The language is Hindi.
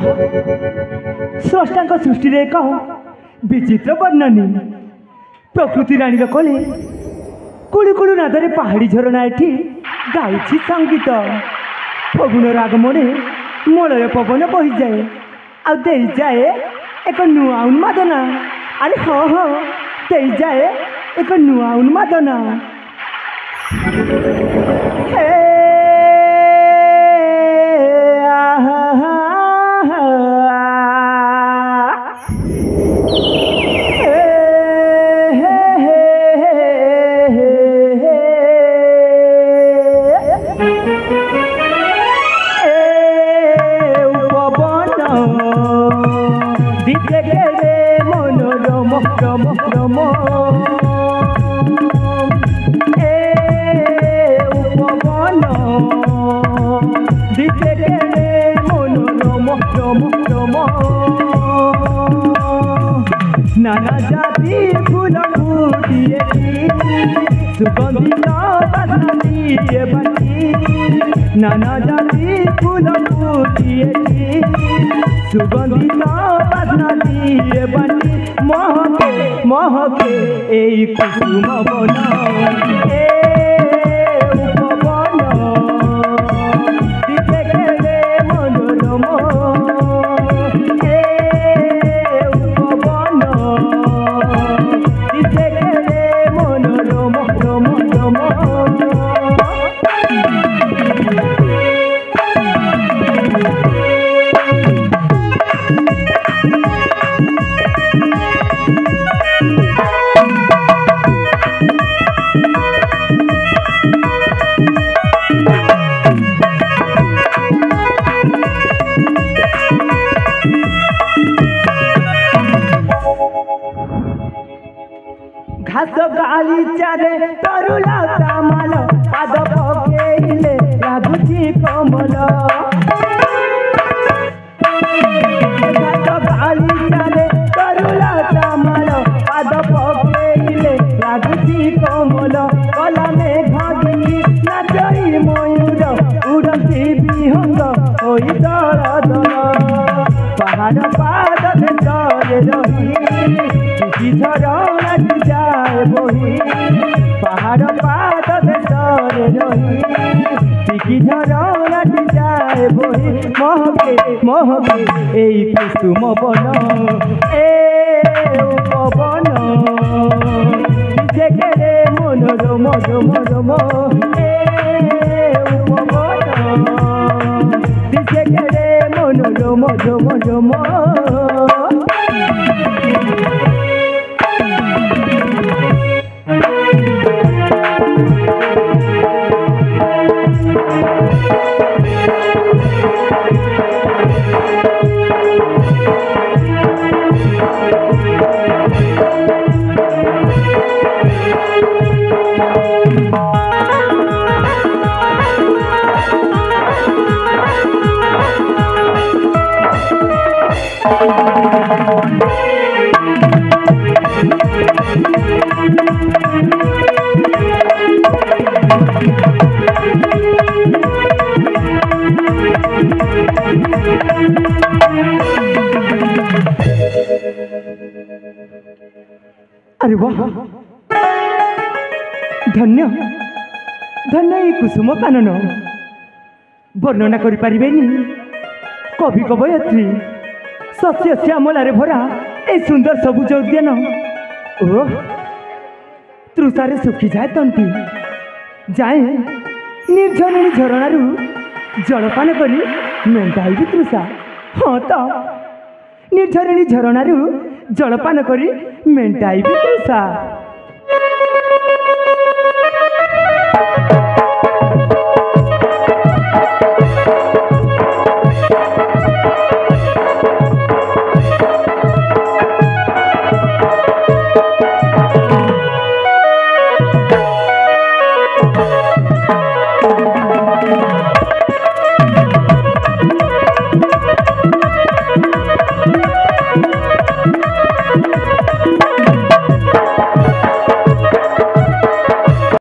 वाह स्रष्टा सृष्टि एक विचित्र वर्णनी प्रकृति राणी कले कुड़ू कुड़ू नादरे पहाड़ी झरणा एठी गाई संगीत फगुन आगमने मलय पवन बही जाए आ दे जाए एक नुआ उन्मादना। अरे हाँ हाँ दे जाए एक नुआ उन्मादना। नाना जाति फूल फूटिए सुगंधित बासनालिए बाटी। नाना जाति फूल फूटिए सुगंधित बासनालिए बाटी। महके महके एई कुसुम वन उपवन दिखे गेले मनोरम। घास गाली चारे तरुला तामाल पाद पकेइले लागुची कमल। घास गाली चारे तरुला तामाल पाद पकेइले लागुची कमल। कला मेघ देखि नाचई मयूर उड़ती विहंग होई दल दल। पहाड़ पाद देशरे रही झरणा जाए बही। पहाड़ पाद देशरे रही झरणा जाए बही। महके महके एई कुसुम वन उपवन दिखे गेले मनोरम मनोरम। उपवन दिखे गेले मनोरम मनोरम। अरे वाह धन्य धन्य ये कुसुम कानन वर्णना करि परिबेनी। कवि कवयत्री सस्य श्यामलारे भरा ए सुंदर सबुज उद्यान ओ तृषारे सुखी जाए तंटी जाए निर्झरणी झरणारू जलपान करी मेंटाई भी तृषा। हाँ तो निर्झरणी झरणारू जलपान करी मेंटाई भी तृषा।